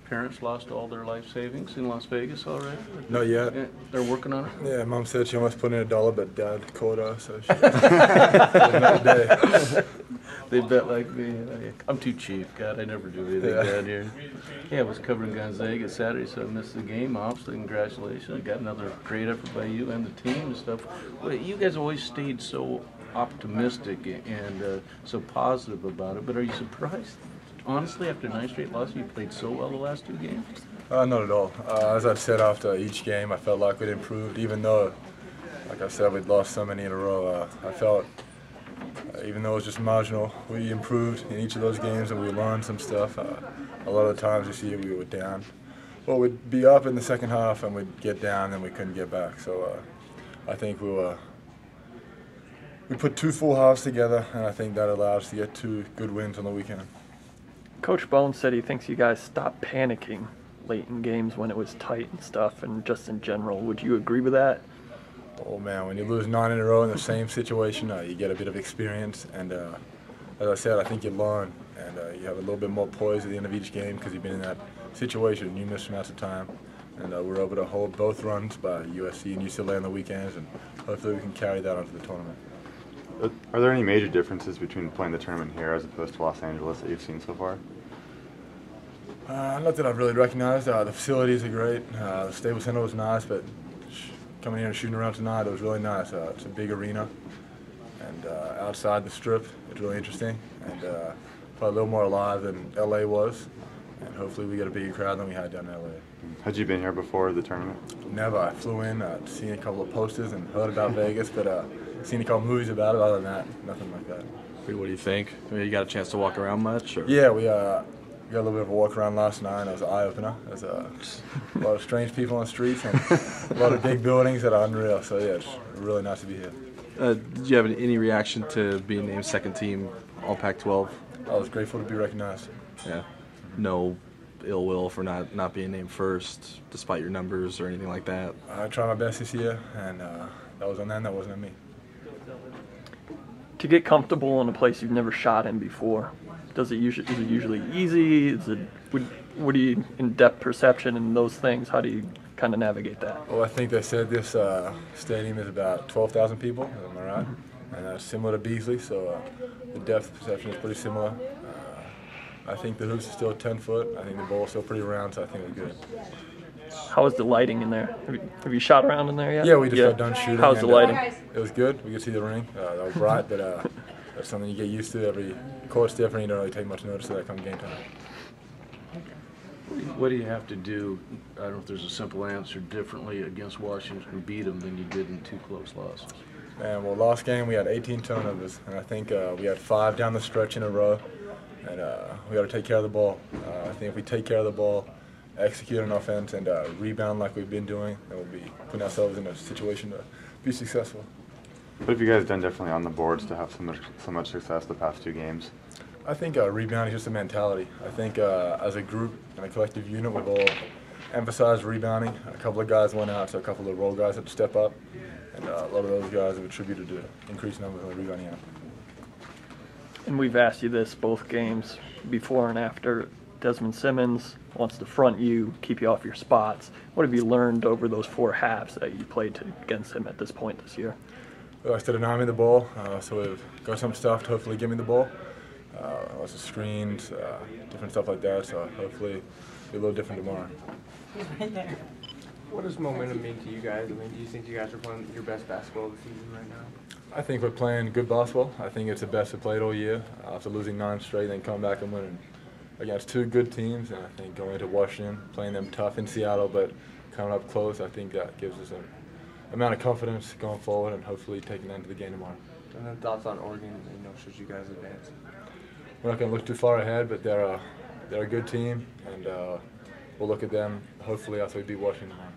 parents lost all their life savings in Las Vegas already? Not yet. Yeah, they're working on it? Yeah, Mom said she almost put in $1, but Dad called us, so she another day. They bet like me. I'm too cheap. God, I never do anything down here. Yeah, I was covering Gonzaga Saturday, so I missed the game. Obviously, congratulations. I got another great effort by you and the team and stuff. Well, you guys always stayed so optimistic and so positive about it, but are you surprised? Honestly, after 9 straight losses, you played so well the last 2 games? Not at all. As I've said after each game, I felt like we'd improved, even though, like I said, we'd lost so many in a row. I felt, even though it was just marginal, we improved in each of those games and we learned some stuff. A lot of the times this year we were down. Well, we'd be up in the second half and we'd get down and we couldn't get back. So I think we put 2 full halves together, and I think that allowed us to get 2 good wins on the weekend. Coach Bones said he thinks you guys stopped panicking late in games when it was tight and stuff, and just in general. Would you agree with that? Oh man, when you lose 9 in a row in the same situation, you get a bit of experience, and as I said, I think you learn, and you have a little bit more poise at the end of each game because you've been in that situation numerous amounts of time, and we're able to hold both runs by USC and UCLA on the weekends, and hopefully we can carry that onto the tournament. Are there any major differences between playing the tournament here as opposed to Los Angeles that you've seen so far? Not that I've really recognized. The facilities are great. The Staples Center was nice, but coming here and shooting around tonight, it was really nice. It's a big arena, and outside the Strip, it's really interesting, and probably a little more alive than LA was, and hopefully we get a bigger crowd than we had down in LA. Had you been here before the tournament? Never. I flew in, seen a couple of posters and heard about Vegas, but seen a couple movies about it. Other than that, nothing like that. What do you think? I mean, you got a chance to walk around much? Or? Yeah, we got a little bit of a walk around last night. It was an eye-opener. There's a lot of strange people on the streets and a lot of big buildings that are unreal. So, yeah, it's really nice to be here. Did you have any reaction to being named second team All Pac-12? I was grateful to be recognized. Yeah. No ill will for not being named first, despite your numbers or anything like that? I tried my best this year, and that was on them. That wasn't on me. To get comfortable in a place you've never shot in before, is it usually easy? What do you, in depth perception and those things, how do you kind of navigate that? Well, I think they said this stadium is about 12,000 people, am I right? And that's similar to Beasley, so the depth perception is pretty similar. I think the hoops are still 10 foot. I think the ball's still pretty round, so I think we're good. How is the lighting in there? Have you shot around in there yet? Yeah, we just got done shooting. How's the lighting? It was good. We could see the ring. That was bright, but that's something you get used to. Every court's different. You don't really take much notice of that come game time. What do you have to do, I don't know if there's a simple answer, differently against Washington to beat them than you did in 2 close losses? And well, last game we had 18 turnovers, and I think we had 5 down the stretch in a row, and we got to take care of the ball. I think if we take care of the ball, execute on offense, and rebound like we've been doing, then we'll be putting ourselves in a situation to be successful. What have you guys done differently on the boards to have so much success the past 2 games? I think rebounding is just a mentality. I think as a group and a collective unit, we've all emphasized rebounding. A couple of guys went out, so a couple of role guys had to step up, and a lot of those guys have attributed to increased numbers on the rebounding end. And we've asked you this both games, before and after. Desmond Simmons wants to front you, keep you off your spots. What have you learned over those 4 halves that you played against him at this point this year? Well, I started denying me the ball, so we've got some stuff to hopefully give me the ball. Lots of screens, different stuff like that, so hopefully it'll be a little different tomorrow. Right there. What does momentum mean to you guys? I mean, do you think you guys are playing your best basketball of the season right now? I think we're playing good basketball. I think it's the best we've played all year. After losing 9 straight, then come back and winning against 2 good teams, and I think going into Washington, playing them tough in Seattle, but coming up close, I think that gives us an amount of confidence going forward and hopefully taking that into the game tomorrow. And then thoughts on Oregon, should you guys advance? We're not going to look too far ahead, but they're a good team, and we'll look at them hopefully after we beat Washington tomorrow.